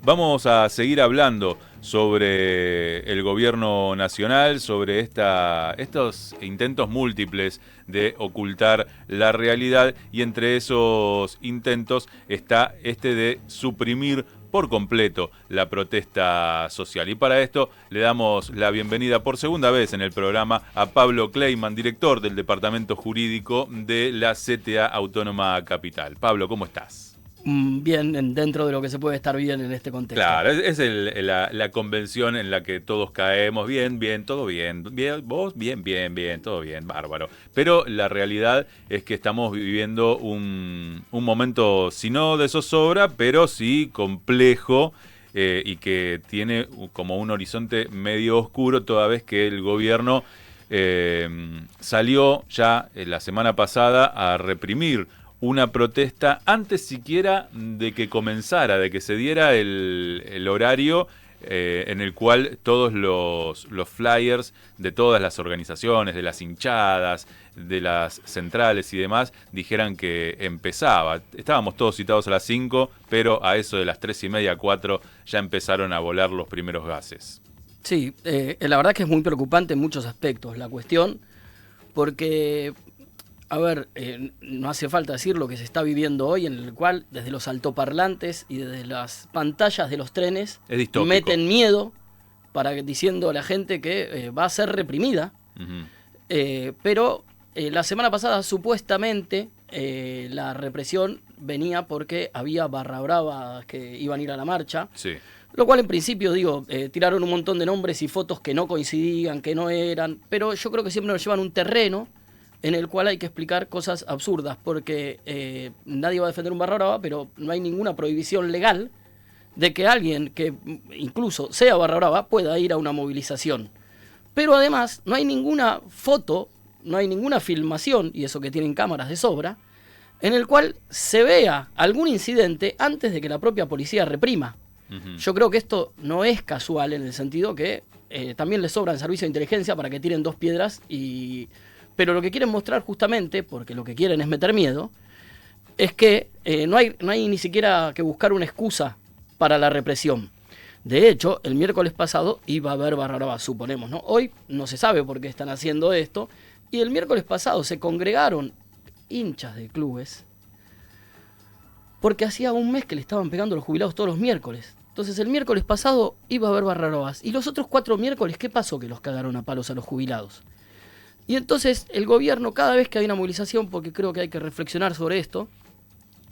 Vamos a seguir hablando sobre el gobierno nacional, sobre estos intentos múltiples de ocultar la realidad, y entre esos intentos está este de suprimir por completo la protesta social. Y para esto le damos la bienvenida por segunda vez en el programa a Pablo Kleiman, director del Departamento Jurídico de la CTA Autónoma Capital. Pablo, ¿cómo estás? Bien, dentro de lo que se puede estar bien en este contexto. Claro, es la convención en la que todos caemos. Bien, todo bien. Bien, vos, bien, todo bien, bárbaro. Pero la realidad es que estamos viviendo un momento, si no de zozobra, pero sí complejo, y que tiene como un horizonte medio oscuro, toda vez que el gobierno salió ya la semana pasada a reprimir una protesta antes siquiera de que comenzara, de que se diera el horario en el cual todos los flyers de todas las organizaciones, de las hinchadas, de las centrales y demás, dijeran que empezaba. Estábamos todos citados a las 5, pero a eso de las 3:30, 4, ya empezaron a volar los primeros gases. Sí, la verdad que es muy preocupante en muchos aspectos la cuestión, porque... A ver, no hace falta decir lo que se está viviendo hoy, en el cual desde los altoparlantes y desde las pantallas de los trenes meten miedo diciendo a la gente que va a ser reprimida. Uh-huh. Pero la semana pasada supuestamente la represión venía porque había barra bravas que iban a ir a la marcha. Sí. Lo cual en principio, tiraron un montón de nombres y fotos que no coincidían, que no eran, pero yo creo que siempre nos llevan un terreno en el cual hay que explicar cosas absurdas, porque nadie va a defender un barra brava, pero no hay ninguna prohibición legal de que alguien que incluso sea barra brava pueda ir a una movilización. Pero además no hay ninguna foto, no hay ninguna filmación, y eso que tienen cámaras de sobra, en el cual se vea algún incidente antes de que la propia policía reprima. Uh-huh. Yo creo que esto no es casual, en el sentido que también les sobra el servicio de inteligencia para que tiren 2 piedras Pero lo que quieren mostrar justamente, porque lo que quieren es meter miedo, es que no hay ni siquiera que buscar una excusa para la represión. De hecho, el miércoles pasado iba a haber barra brava, suponemos, ¿no? Hoy no se sabe por qué están haciendo esto, y el miércoles pasado se congregaron hinchas de clubes porque hacía un mes que le estaban pegando a los jubilados todos los miércoles. Entonces el miércoles pasado iba a haber barra bravas, y los otros 4 miércoles, ¿qué pasó? Que los cagaron a palos a los jubilados. Y entonces el gobierno, cada vez que hay una movilización, porque creo que hay que reflexionar sobre esto,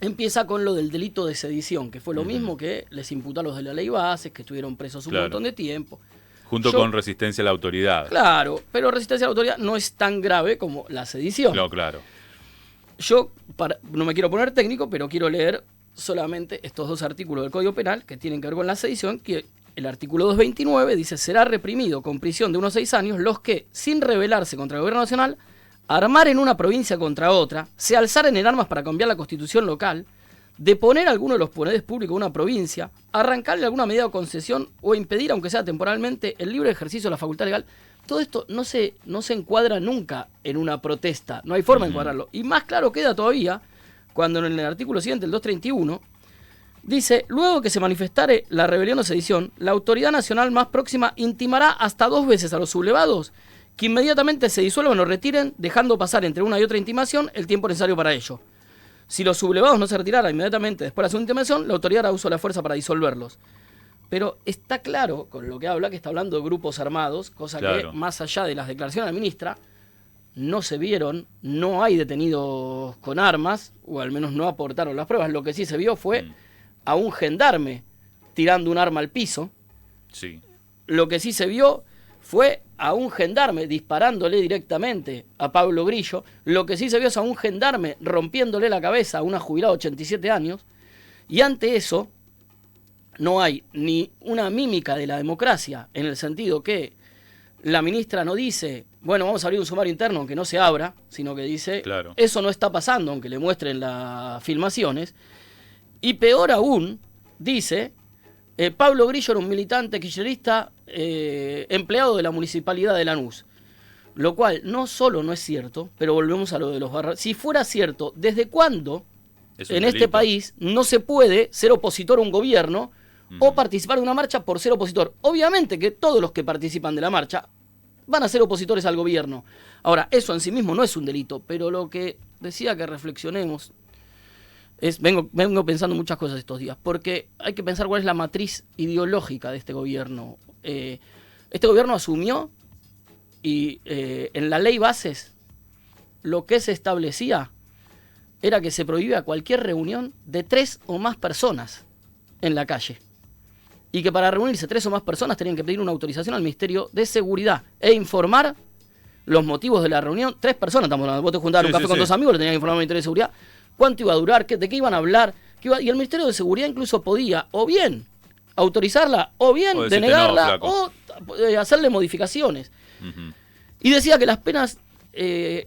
empieza con lo del delito de sedición, que fue lo mismo que les imputó a los de la ley Bases, que estuvieron presos un montón de tiempo. Junto con resistencia a la autoridad. Claro, pero resistencia a la autoridad no es tan grave como la sedición. No, claro. Yo no me quiero poner técnico, pero quiero leer solamente estos 2 artículos del Código Penal que tienen que ver con la sedición, que el artículo 229 dice: será reprimido con prisión de unos 6 años los que, sin rebelarse contra el gobierno nacional, armaren una provincia contra otra, se alzaren en armas para cambiar la constitución local, deponer a alguno de los poderes públicos de una provincia, arrancarle alguna medida o concesión o impedir, aunque sea temporalmente, el libre ejercicio de la facultad legal. Todo esto no se encuadra nunca en una protesta, no hay forma de encuadrarlo. Y más claro queda todavía cuando en el artículo siguiente, el 231, dice: luego que se manifestare la rebelión o sedición, la autoridad nacional más próxima intimará hasta 2 veces a los sublevados que inmediatamente se disuelvan o retiren, dejando pasar entre una y otra intimación el tiempo necesario para ello. Si los sublevados no se retiraran inmediatamente después de la segunda intimación, la autoridad hará uso de la fuerza para disolverlos. Pero está claro, con lo que habla, que está hablando de grupos armados, cosa que, más allá de las declaraciones de la ministra, no se vieron, no hay detenidos con armas, o al menos no aportaron las pruebas. Lo que sí se vio fue a un gendarme tirando un arma al piso. Sí. Lo que sí se vio fue a un gendarme disparándole directamente a Pablo Grillo. Lo que sí se vio es a un gendarme rompiéndole la cabeza a una jubilada de 87 años. Y ante eso no hay ni una mímica de la democracia, en el sentido que la ministra no dice: bueno, vamos a abrir un sumario interno, aunque no se abra, sino que dice: eso no está pasando, aunque le muestren las filmaciones. Y peor aún, dice: Pablo Grillo era un militante kirchnerista empleado de la municipalidad de Lanús. Lo cual no solo no es cierto, pero volvemos a lo de los barras. Si fuera cierto, ¿desde cuándo en este país no se puede ser opositor a un gobierno o participar de una marcha por ser opositor. Obviamente que todos los que participan de la marcha van a ser opositores al gobierno. Ahora, eso en sí mismo no es un delito, pero lo que decía que reflexionemos vengo pensando muchas cosas estos días, porque hay que pensar cuál es la matriz ideológica de este gobierno. Este gobierno asumió y en la ley bases lo que se establecía era que se prohibía cualquier reunión de 3 o más personas en la calle. Y que para reunirse 3 o más personas tenían que pedir una autorización al Ministerio de Seguridad e informar los motivos de la reunión. 3 personas, estamos hablando, vos te juntabas un café con 2 amigos, le tenías que informar al Ministerio de Seguridad cuánto iba a durar, de qué iban a hablar, y el Ministerio de Seguridad incluso podía o bien autorizarla, o bien denegarla, o hacerle modificaciones. Y decía que las penas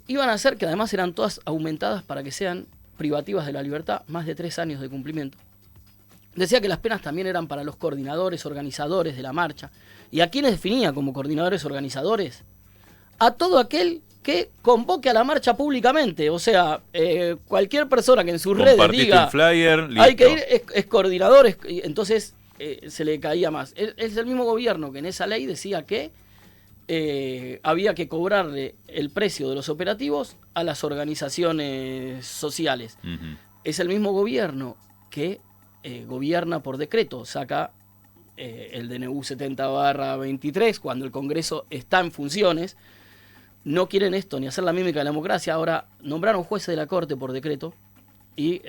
iban a ser, que además eran todas aumentadas para que sean privativas de la libertad, más de 3 años de cumplimiento. Decía que las penas también eran para los coordinadores, organizadores de la marcha. ¿Y a quiénes definía como coordinadores, organizadores? A todo aquel que convoque a la marcha públicamente. O sea, cualquier persona que en sus redes diga un flyer, listo. Hay que ir, es coordinador, entonces se le caía más. Es el mismo gobierno que en esa ley decía que había que cobrarle el precio de los operativos a las organizaciones sociales. Es el mismo gobierno que gobierna por decreto, saca el DNU 70/23 cuando el Congreso está en funciones. No quieren esto ni hacer la mímica de la democracia. Ahora nombraron jueces de la Corte por decreto y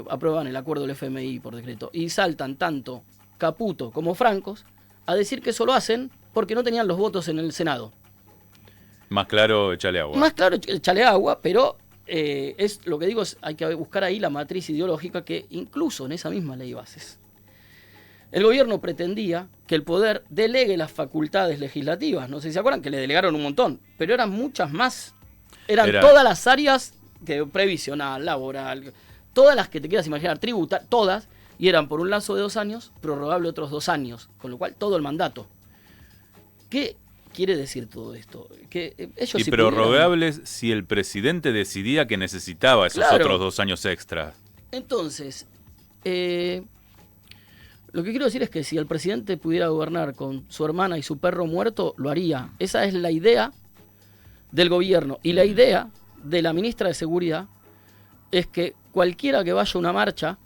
aprueban el acuerdo del FMI por decreto. Y saltan tanto Caputo como Francos a decir que eso lo hacen porque no tenían los votos en el Senado. Más claro, échale agua. Más claro, échale agua, pero es lo que digo, hay que buscar ahí la matriz ideológica que incluso en esa misma ley bases. El gobierno pretendía que el poder delegue las facultades legislativas. No sé si se acuerdan que le delegaron un montón, pero eran muchas más. Eran todas las áreas, previsional, laboral, todas las que te quieras imaginar, tributar, todas, y eran por un lazo de 2 años, prorrogable otros 2 años, con lo cual todo el mandato. ¿Qué quiere decir todo esto? Que ellos y prorrogables si el presidente decidía que necesitaba esos otros 2 años extra. Entonces, lo que quiero decir es que si el presidente pudiera gobernar con su hermana y su perro muerto, lo haría. Esa es la idea del gobierno. Y la idea de la ministra de Seguridad es que cualquiera que vaya a una marcha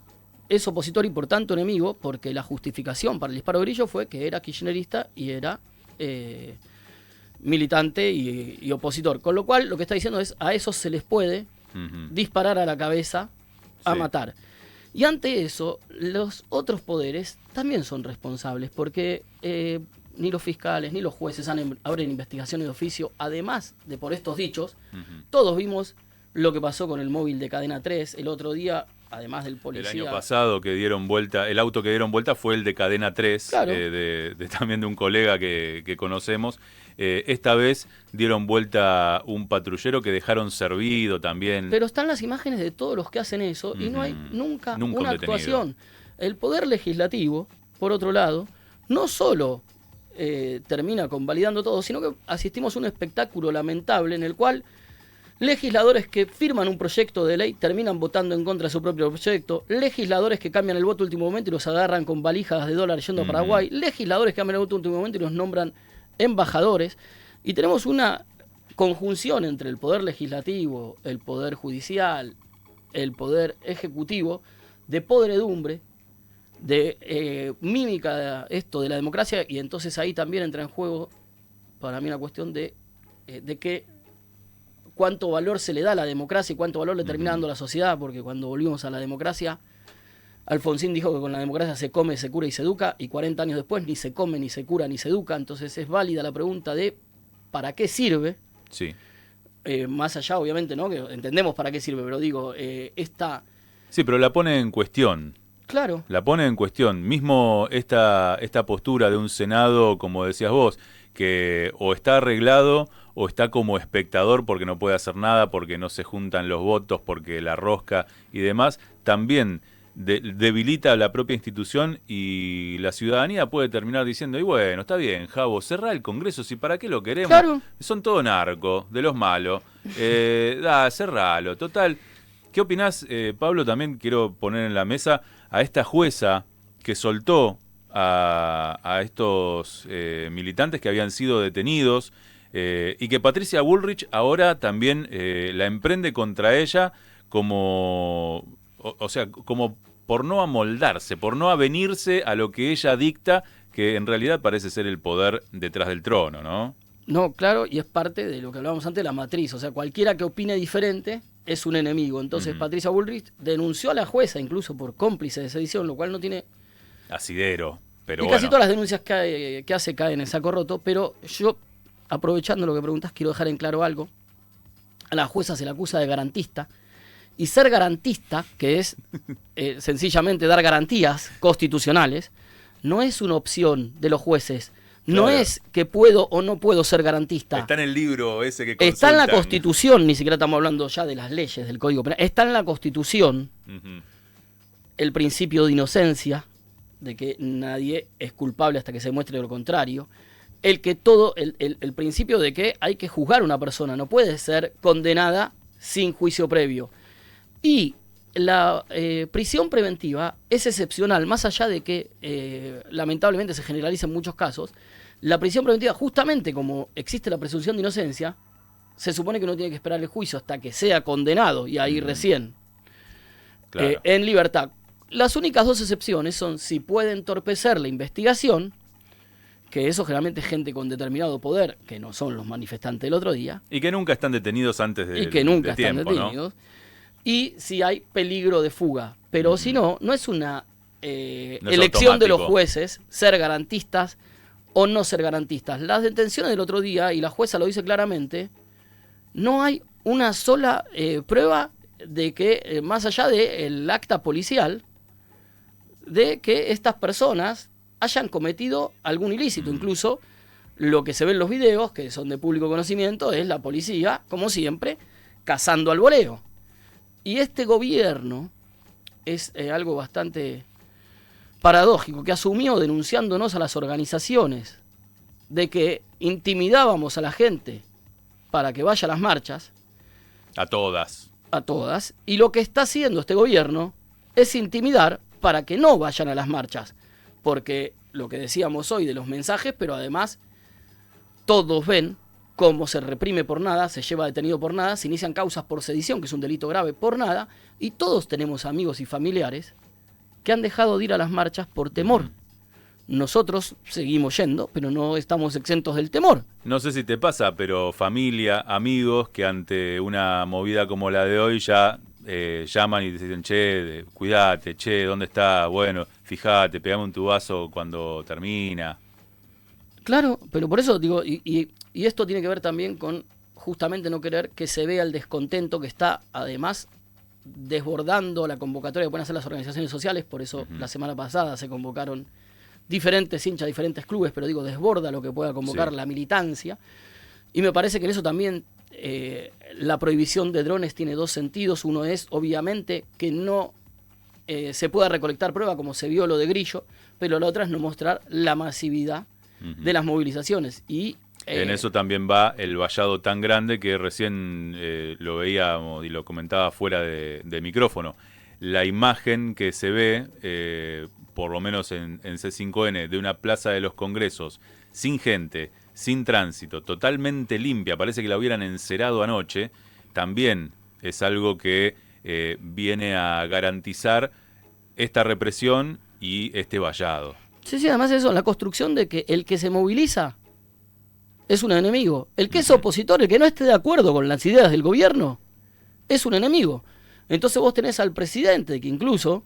es opositor y por tanto enemigo, porque la justificación para el disparo de Grillo fue que era kirchnerista y era militante y opositor. Con lo cual, lo que está diciendo es, a esos se les puede disparar a la cabeza a matar. Y ante eso, los otros poderes también son responsables, porque ni los fiscales ni los jueces abren investigaciones de oficio. Además de por estos dichos, todos vimos lo que pasó con el móvil de Cadena 3 el otro día, además del policía. El año pasado que dieron vuelta, el auto que dieron vuelta fue el de Cadena 3, claro. También de un colega que conocemos. Esta vez dieron vuelta un patrullero que dejaron servido también. Pero están las imágenes de todos los que hacen eso y no hay nunca una actuación. El Poder Legislativo, por otro lado, no solo termina convalidando todo, sino que asistimos a un espectáculo lamentable en el cual legisladores que firman un proyecto de ley terminan votando en contra de su propio proyecto, legisladores que cambian el voto último momento y los agarran con valijas de dólares yendo a Paraguay, legisladores que cambian el voto último momento y los nombran embajadores, y tenemos una conjunción entre el poder legislativo, el poder judicial, el poder ejecutivo, de podredumbre, de mímica de la democracia, y entonces ahí también entra en juego para mí una cuestión de que cuánto valor se le da a la democracia y cuánto valor le termina dando a la sociedad, porque cuando volvimos a la democracia, Alfonsín dijo que con la democracia se come, se cura y se educa, y 40 años después ni se come, ni se cura, ni se educa. Entonces es válida la pregunta de ¿para qué sirve? Sí. Más allá, obviamente, ¿no? Que entendemos para qué sirve, pero digo, esta... Sí, pero la pone en cuestión. Claro. La pone en cuestión. Mismo esta postura de un Senado, como decías vos, que o está arreglado o está como espectador porque no puede hacer nada, porque no se juntan los votos, porque la rosca y demás, también debilita a la propia institución, y la ciudadanía puede terminar diciendo, y bueno, está bien, Javo, cerrá el Congreso, si para qué lo queremos, claro. Son todo narcos, de los malos, cerralo, total. ¿Qué opinás, Pablo? También quiero poner en la mesa a esta jueza que soltó a estos militantes que habían sido detenidos y que Patricia Bullrich ahora también la emprende contra ella como, o sea, como por no amoldarse, por no avenirse a lo que ella dicta, que en realidad parece ser el poder detrás del trono, ¿no? No, claro, y es parte de lo que hablábamos antes de la matriz. O sea, cualquiera que opine diferente es un enemigo. Entonces, Patricia Bullrich denunció a la jueza incluso por cómplice de sedición, lo cual no tiene... Asidero, pero y bueno. casi todas las denuncias que hace caen en saco roto, pero yo, aprovechando lo que preguntas, quiero dejar en claro algo. A la jueza se la acusa de garantista, y ser garantista, que es sencillamente dar garantías constitucionales, no es una opción de los jueces. No Claro. es que puedo o no puedo ser garantista. Está en el libro ese que consultan. Está en la Constitución, ni siquiera estamos hablando ya de las leyes del Código Penal. Está en la Constitución el principio de inocencia, de que nadie es culpable hasta que se muestre lo contrario. El principio de que hay que juzgar a una persona, no puede ser condenada sin juicio previo. Y la prisión preventiva es excepcional, más allá de que lamentablemente se generaliza en muchos casos. La prisión preventiva, justamente como existe la presunción de inocencia, se supone que uno tiene que esperar el juicio hasta que sea condenado y ahí recién Claro. en libertad. Las únicas dos excepciones son si puede entorpecer la investigación, que eso generalmente es gente con determinado poder, que no son los manifestantes del otro día, Y que nunca están detenidos antes de y que nunca de están tiempo, detenidos, y si hay peligro de fuga. Pero si no, no es una No es elección de los automático. jueces ser garantistas o no ser garantistas. Las detenciones del otro día, y la jueza lo dice claramente, no hay una sola prueba de que, más allá del acta policial, de que estas personas hayan cometido algún ilícito. Incluso lo que se ve en los videos, que son de público conocimiento, es la policía, como siempre, cazando al voleo. Y este gobierno es algo bastante paradójico, que asumió denunciándonos a las organizaciones de que intimidábamos a la gente para que vaya a las marchas, A todas. a todas, y lo que está haciendo este gobierno es intimidar para que no vayan a las marchas, porque lo que decíamos hoy de los mensajes, pero además todos ven cómo se reprime por nada, se lleva detenido por nada, se inician causas por sedición, que es un delito grave, por nada, y todos tenemos amigos y familiares que han dejado de ir a las marchas por temor. Nosotros seguimos yendo, pero no estamos exentos del temor. No sé si te pasa, pero familia, amigos que ante una movida como la de hoy ya llaman y dicen, che, cuídate, che, ¿dónde está? Bueno, fíjate, pegame un tubazo cuando termina. Claro, pero por eso digo, y esto tiene que ver también con justamente no querer que se vea el descontento que está además desbordando la convocatoria que pueden hacer las organizaciones sociales. Por eso la semana pasada se convocaron diferentes hinchas, diferentes clubes, pero digo, desborda lo que pueda convocar la militancia. Y me parece que en eso también la prohibición de drones tiene dos sentidos. Uno es, obviamente, que no se pueda recolectar prueba como se vio lo de Grillo, pero la otra es no mostrar la masividad de las movilizaciones. Y en eso también va el vallado tan grande que recién lo veíamos y lo comentaba fuera de micrófono. La imagen que se ve, por lo menos en C5N, de una plaza de los Congresos, sin gente, sin tránsito, totalmente limpia, parece que la hubieran encerado anoche, también es algo que viene a garantizar esta represión y este vallado. Sí, además eso, la construcción de que el que se moviliza es un enemigo. El que es opositor, el que no esté de acuerdo con las ideas del gobierno, es un enemigo. Entonces vos tenés al presidente que incluso...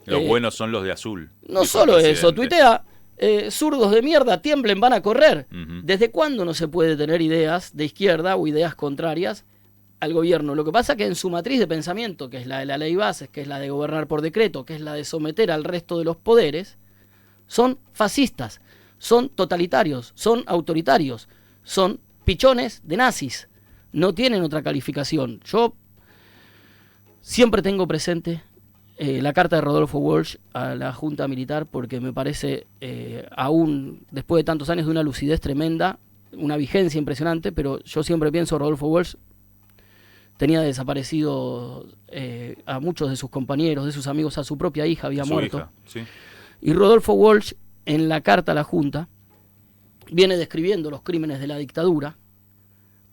Los buenos son los de azul. No solo eso, tuitea, zurdos de mierda, tiemblen, van a correr. ¿Desde cuándo no se puede tener ideas de izquierda o ideas contrarias al gobierno? Lo que pasa es que en su matriz de pensamiento, que es la de la ley bases, que es la de gobernar por decreto, que es la de someter al resto de los poderes, son fascistas, son totalitarios, son autoritarios, son pichones de nazis. No tienen otra calificación. Yo siempre tengo presente la carta de Rodolfo Walsh a la Junta Militar porque me parece, aún después de tantos años, de una lucidez tremenda, una vigencia impresionante, pero yo siempre pienso, Rodolfo Walsh tenía desaparecido a muchos de sus compañeros, de sus amigos, a su propia hija había muerto. Hija, sí. Y Rodolfo Walsh en la carta a la Junta, viene describiendo los crímenes de la dictadura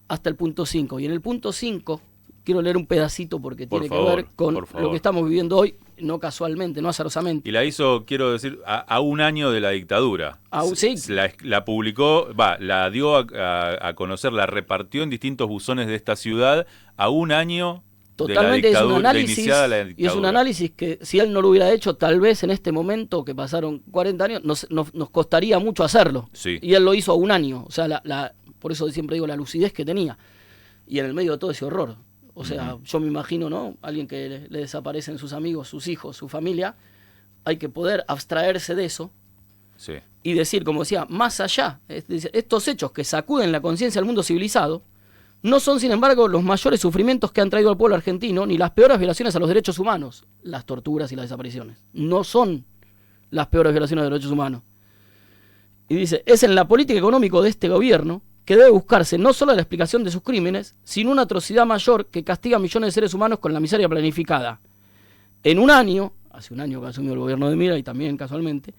hasta el punto 5. Y en el punto 5, quiero leer un pedacito porque tiene que ver con lo que estamos viviendo hoy, no casualmente, no azarosamente. Y la hizo, quiero decir, a un año de la dictadura. Sí. La publicó, la dio a conocer, la repartió en distintos buzones de esta ciudad a un año totalmente, de la dictadura, es un análisis, iniciada la dictadura. Y es un análisis que si él no lo hubiera hecho, tal vez en este momento, que pasaron 40 años, nos costaría mucho hacerlo. Sí. Y él lo hizo a un año. O sea, por eso siempre digo la lucidez que tenía. Y en el medio de todo ese horror. O sea, yo me imagino, ¿no? Alguien que le desaparecen sus amigos, sus hijos, su familia. Hay que poder abstraerse de eso. Sí. Y decir, como decía, más allá, estos hechos que sacuden la conciencia del mundo civilizado, no son, sin embargo, los mayores sufrimientos que han traído al pueblo argentino, ni las peores violaciones a los derechos humanos, las torturas y las desapariciones. No son las peores violaciones de los derechos humanos. Y dice, es en la política económica de este gobierno que debe buscarse no solo la explicación de sus crímenes, sino una atrocidad mayor que castiga a millones de seres humanos con la miseria planificada. En un año, hace un año que asumió el gobierno de Mira y también casualmente,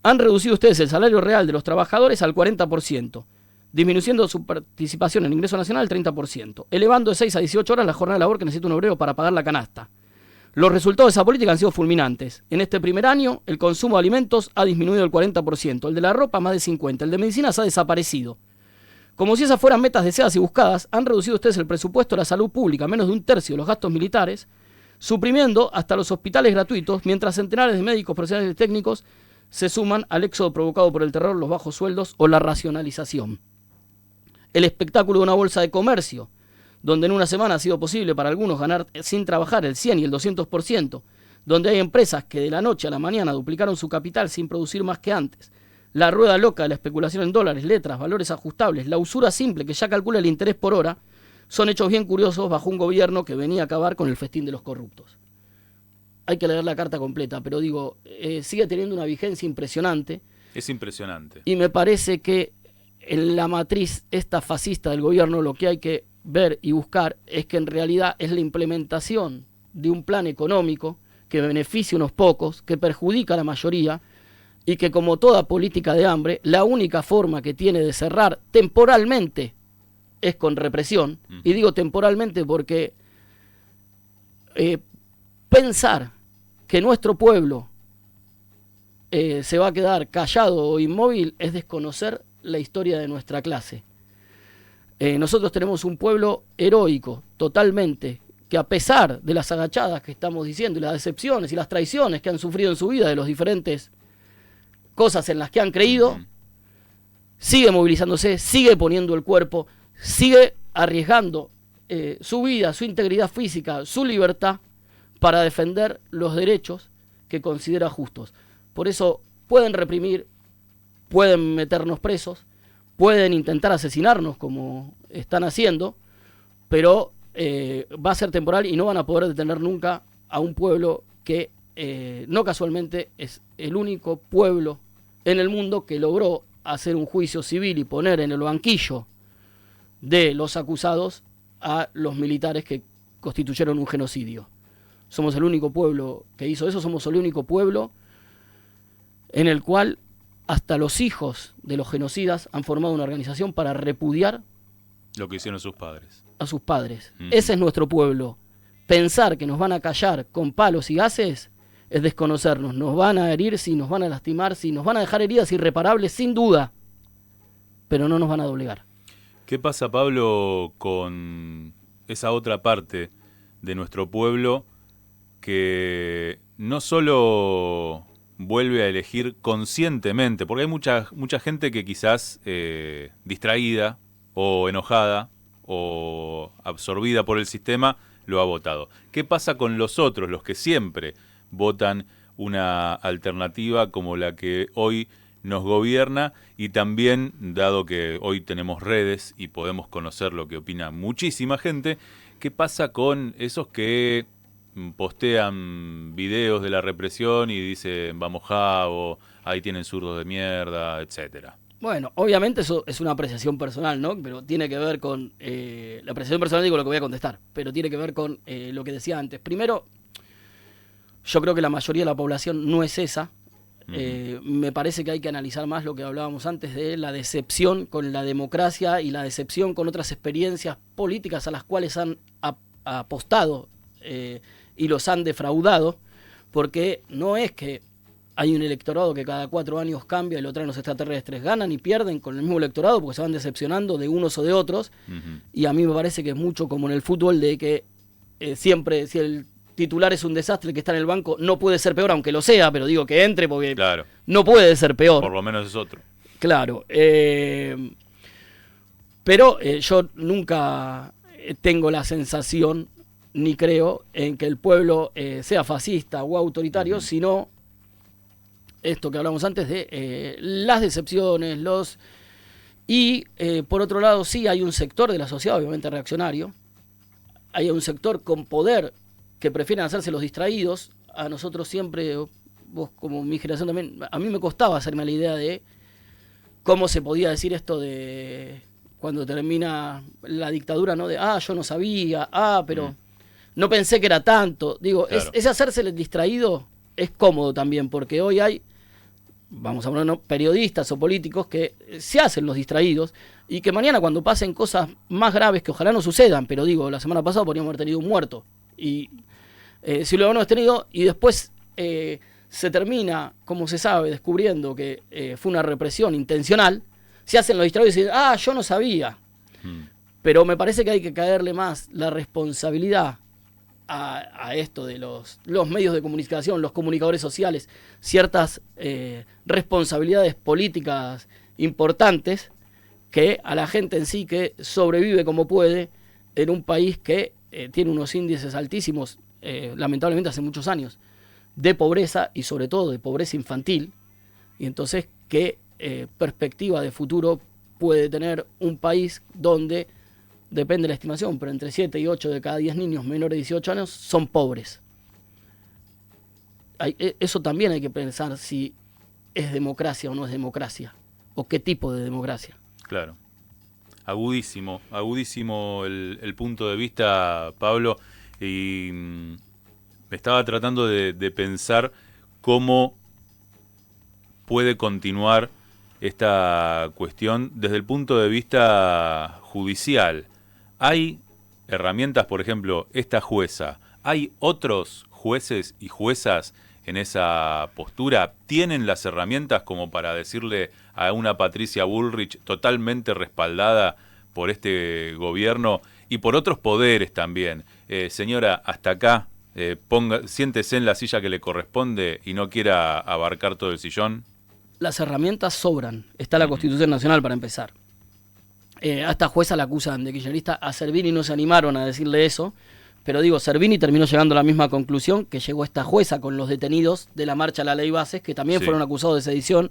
han reducido ustedes el salario real de los trabajadores al 40%, disminuyendo su participación en el ingreso nacional al 30%, elevando de 6 a 18 horas la jornada de labor que necesita un obrero para pagar la canasta. Los resultados de esa política han sido fulminantes. En este primer año, el consumo de alimentos ha disminuido el 40%, el de la ropa más de 50%, el de medicinas ha desaparecido. Como si esas fueran metas deseadas y buscadas, han reducido ustedes el presupuesto de la salud pública a menos de un tercio de los gastos militares, suprimiendo hasta los hospitales gratuitos, mientras centenares de médicos, profesionales y técnicos se suman al éxodo provocado por el terror, los bajos sueldos o la racionalización. El espectáculo de una bolsa de comercio, donde en una semana ha sido posible para algunos ganar sin trabajar el 100 y el 200%, donde hay empresas que de la noche a la mañana duplicaron su capital sin producir más que antes, la rueda loca de la especulación en dólares, letras, valores ajustables, la usura simple que ya calcula el interés por hora, son hechos bien curiosos bajo un gobierno que venía a acabar con el festín de los corruptos. Hay que leer la carta completa, pero digo, sigue teniendo una vigencia impresionante. Es impresionante. Y me parece que en la matriz esta fascista del gobierno lo que hay que ver y buscar es que en realidad es la implementación de un plan económico que beneficia a unos pocos, que perjudica a la mayoría, y que como toda política de hambre, la única forma que tiene de cerrar temporalmente es con represión. Y digo temporalmente porque pensar que nuestro pueblo se va a quedar callado o inmóvil es desconocer la historia de nuestra clase. Nosotros tenemos un pueblo heroico, totalmente, que a pesar de las agachadas que estamos diciendo, y las decepciones y las traiciones que han sufrido en su vida de los diferentes cosas en las que han creído, sigue movilizándose, sigue poniendo el cuerpo, sigue arriesgando su vida, su integridad física, su libertad para defender los derechos que considera justos. Por eso pueden reprimir, pueden meternos presos, pueden intentar asesinarnos como están haciendo, pero va a ser temporal y no van a poder detener nunca a un pueblo que no casualmente es el único pueblo en el mundo que logró hacer un juicio civil y poner en el banquillo de los acusados a los militares que constituyeron un genocidio. Somos el único pueblo que hizo eso, somos el único pueblo en el cual hasta los hijos de los genocidas han formado una organización para repudiar lo que hicieron sus padres. A sus padres. Ese es nuestro pueblo. Pensar que nos van a callar con palos y gases es desconocernos. Nos van a herir, sí, nos van a lastimar, sí, nos van a dejar heridas irreparables, sin duda, pero no nos van a doblegar. ¿Qué pasa, Pablo, con esa otra parte de nuestro pueblo que no solo vuelve a elegir conscientemente, porque hay mucha gente que quizás distraída o enojada o absorbida por el sistema lo ha votado? ¿Qué pasa con los otros, los que siempre votan una alternativa como la que hoy nos gobierna? Y también, dado que hoy tenemos redes y podemos conocer lo que opina muchísima gente, ¿qué pasa con esos que postean videos de la represión y dicen vamos Javo, ahí tienen zurdos de mierda, etcétera? Bueno, obviamente eso es una apreciación personal, ¿no? Pero tiene que ver con... la apreciación personal, digo lo que voy a contestar, pero tiene que ver con lo que decía antes. Primero, yo creo que la mayoría de la población no es esa. Me parece que hay que analizar más lo que hablábamos antes de la decepción con la democracia y la decepción con otras experiencias políticas a las cuales han apostado y los han defraudado, porque no es que hay un electorado que cada 4 años cambia y lo traen los extraterrestres. Ganan y pierden con el mismo electorado porque se van decepcionando de unos o de otros. Y a mí me parece que es mucho como en el fútbol, de que siempre, si el titular es un desastre, el que está en el banco no puede ser peor, aunque lo sea, pero digo que entre porque claro, no puede ser peor. por lo menos es otro. Claro. Pero yo nunca tengo la sensación, ni creo, en que el pueblo sea fascista o autoritario, sino esto que hablamos antes de las decepciones, y por otro lado sí hay un sector de la sociedad obviamente reaccionario, hay un sector con poder que prefieren hacerse los distraídos. A nosotros siempre, vos como mi generación también, a mí me costaba hacerme la idea de cómo se podía decir esto de cuando termina la dictadura, ¿no? De, yo no sabía, pero no pensé que era tanto. Digo, claro, ese hacerse el distraído es cómodo también, porque hoy hay, vamos a hablar, periodistas o políticos que se hacen los distraídos y que mañana cuando pasen cosas más graves, que ojalá no sucedan, pero digo, la semana pasada podríamos haber tenido un muerto, y si lo hemos tenido, y después se termina, como se sabe, descubriendo que fue una represión intencional, se hacen los distraídos y dicen, yo no sabía. Pero me parece que hay que caerle más la responsabilidad a esto de los medios de comunicación, los comunicadores sociales, ciertas responsabilidades políticas importantes, que a la gente en sí que sobrevive como puede en un país que tiene unos índices altísimos, lamentablemente hace muchos años, de pobreza y sobre todo de pobreza infantil. Y entonces, ¿qué perspectiva de futuro puede tener un país donde, depende de la estimación, pero entre 7 y 8 de cada 10 niños menores de 18 años son pobres? Eso también hay que pensar, si es democracia o no es democracia, o qué tipo de democracia. Claro. Agudísimo el punto de vista, Pablo, y estaba tratando de pensar cómo puede continuar esta cuestión desde el punto de vista judicial. ¿Hay herramientas, por ejemplo, esta jueza? ¿Hay otros jueces y juezas en esa postura? ¿Tienen las herramientas como para decirle a una Patricia Bullrich, totalmente respaldada por este gobierno y por otros poderes también, señora, hasta acá, siéntese en la silla que le corresponde y no quiera abarcar todo el sillón? Las herramientas sobran. Está la Constitución Nacional para empezar. A esta jueza la acusan de kirchnerista. A Servini no se animaron a decirle eso, pero digo, Servini terminó llegando a la misma conclusión que llegó esta jueza con los detenidos de la marcha a la ley Bases, que también fueron acusados de sedición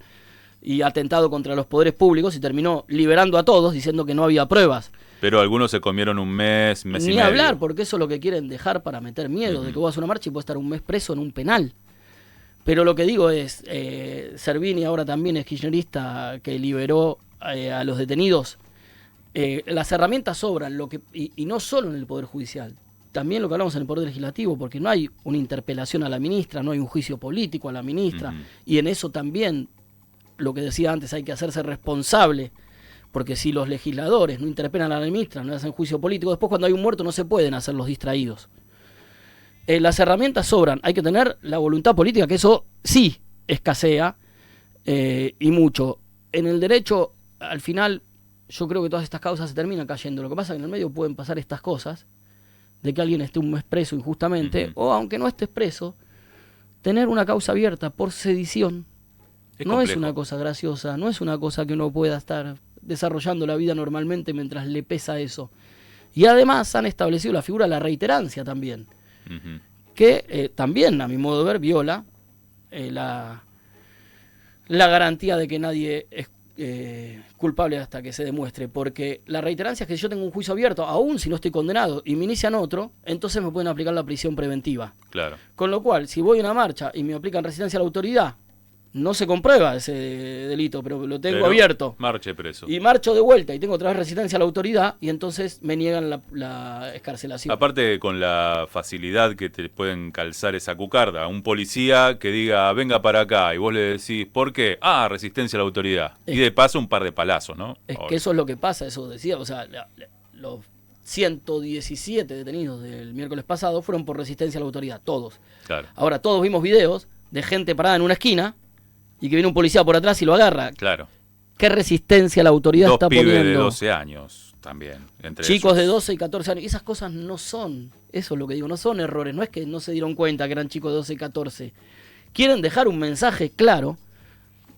y atentado contra los poderes públicos, y terminó liberando a todos diciendo que no había pruebas. Pero algunos se comieron un mes y medio. Ni hablar, porque eso es lo que quieren dejar para meter miedo, de que vos vas a una marcha y puedes estar un mes preso en un penal. Pero lo que digo es, Servini ahora también es kirchnerista, que liberó a los detenidos. Las herramientas sobran, y no solo en el Poder Judicial, también lo que hablamos en el Poder Legislativo, porque no hay una interpelación a la ministra, no hay un juicio político a la ministra, y en eso también, lo que decía antes, hay que hacerse responsable, porque si los legisladores no interpelan a la ministra, no hacen juicio político, después cuando hay un muerto no se pueden hacer los distraídos. Las herramientas sobran, hay que tener la voluntad política, que eso sí escasea, y mucho. En el derecho, al final, yo creo que todas estas causas se terminan cayendo. Lo que pasa es que en el medio pueden pasar estas cosas, de que alguien esté un mes preso injustamente, o aunque no estés preso, tener una causa abierta por sedición no es una cosa graciosa, no es una cosa que uno pueda estar desarrollando la vida normalmente mientras le pesa eso. Y además han establecido la figura de la reiterancia también, que también, a mi modo de ver, viola la garantía de que nadie es culpable hasta que se demuestre, porque la reiterancia es que si yo tengo un juicio abierto, aún si no estoy condenado, y me inician otro, entonces me pueden aplicar la prisión preventiva. Claro. Con lo cual, si voy a una marcha y me aplican resistencia a la autoridad, no se comprueba ese delito, pero lo tengo Pero abierto. marche preso. Y marcho de vuelta y tengo otra vez resistencia a la autoridad y entonces me niegan la excarcelación. Aparte con la facilidad que te pueden calzar esa cucarda, un policía que diga venga para acá y vos le decís ¿por qué? Resistencia a la autoridad. Y de paso un par de palazos, ¿no? Es que eso es lo que pasa, eso decía, o sea, los 117 detenidos del miércoles pasado fueron por resistencia a la autoridad, todos. Claro. Ahora todos vimos videos de gente parada en una esquina y que viene un policía por atrás y lo agarra. Claro. ¿Qué resistencia la autoridad Dos está pibes poniendo? de 12 años también. Entre Chicos esos. de 12 y 14 años. Esas cosas no son, eso es lo que digo, no son errores. No es que no se dieron cuenta que eran chicos de 12 y 14. Quieren dejar un mensaje claro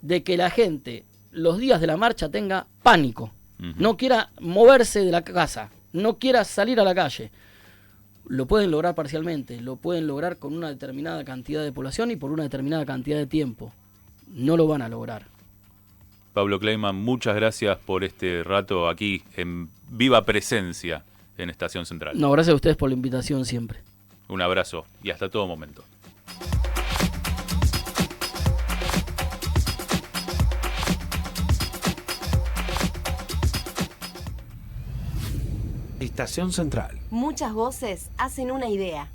de que la gente los días de la marcha tenga pánico. No quiera moverse de la casa, no quiera salir a la calle. Lo pueden lograr parcialmente, lo pueden lograr con una determinada cantidad de población y por una determinada cantidad de tiempo. No lo van a lograr. Pablo Kleiman, muchas gracias por este rato aquí en viva presencia en Estación Central. No, gracias a ustedes por la invitación siempre. Un abrazo y hasta todo momento. Estación Central. Muchas voces hacen una idea.